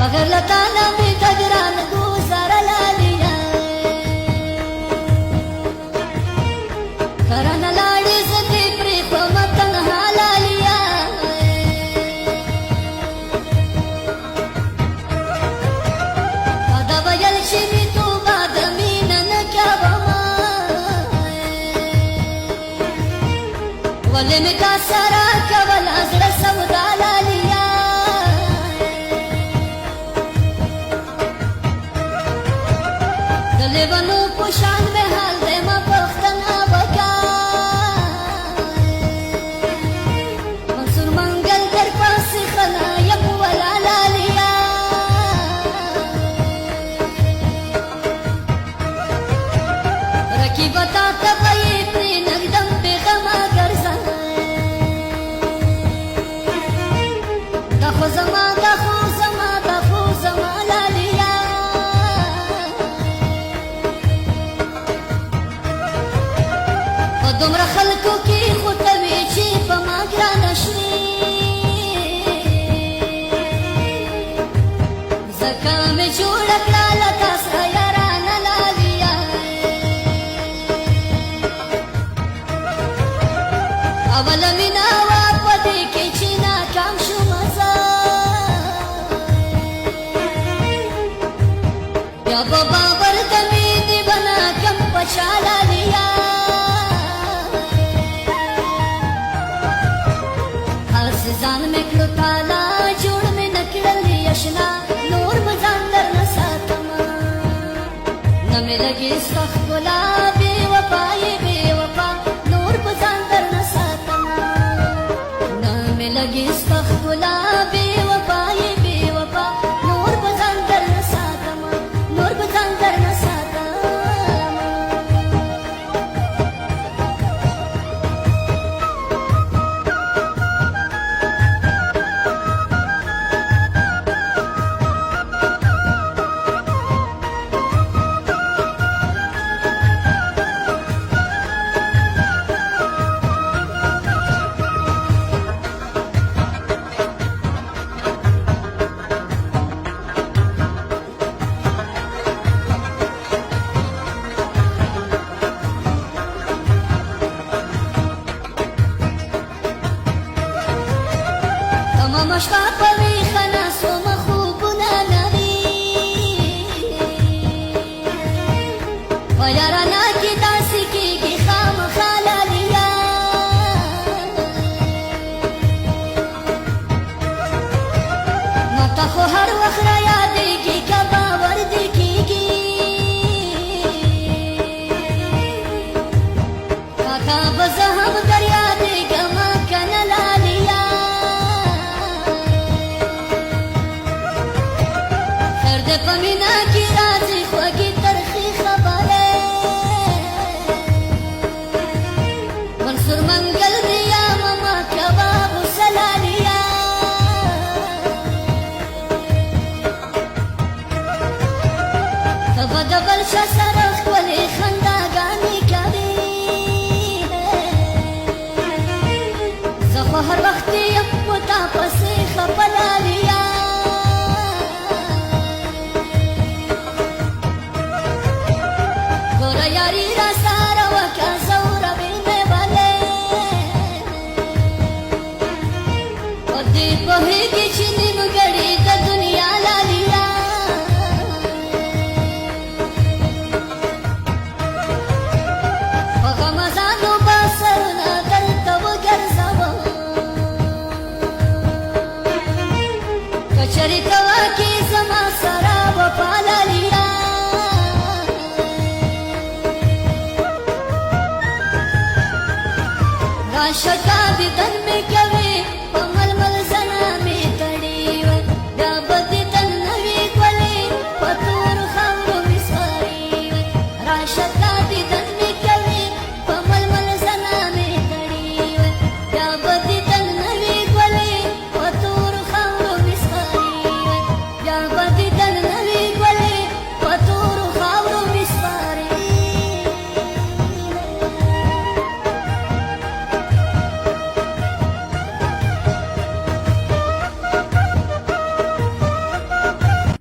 मगर लताना भी तगरान गुजर लालिया करन लाड़ी सती प्रीत मतन हालालिया अदवयल शिवी तू बाद मीनन क्या बमा वले में का सारा कवल अजर सवदा लालिया लेवनू पुशान में हाल दे मा पख्तना बका मंसूर मंगल कर पास खना यक वला लालिया रकी बता तबई इतनी नगदम पे गमा गर्जा दखो जमा लालिया دومره خلکو کې خو ته وې چې په ما ګرانه شوې ځکه مې جوړه کړه له تا سره یارانه لالیه اوله مینه وه په دې کې چې ناکام شومه زه بیا به باور د مینې به ناکم په چا لالیه ځان مې کړو تالا جوړ مې نکړل یشنا نور مزان در نه ساتما نه مې لګي سخت ګلا بې وفایې بې وفا نور مزان در نه ساتما نه مې لګي سخت ګلا بې وفایې بې وفا نور مزان در نه ساتما نور مزان در نه ساتما مشتا پوی خنا سوم خوبنا نوی ویارانا کی داسی کی خام خالالیا متا خو هر وخت را یادېږي که باور دې کېږي کاکا به زه هم در یادېږم کنه لالیه پمینا کی راځي خوږې ترخې خبرې منصور منګل دیا ماما کباب سلالیا تبه د بل چا سره ښکلې خنداګانې کوي زه خو هر وخت یم په تا پسې خپه لالیا यारी रा सारा वका सौरा बिने वाले ओदी पहे की छिनी मुगड़ी द दुनिया लालिया ओगा मजानो बसरना दल तब गरजावा कचरी कवा की समा सरा वफा लालिया शका भी तन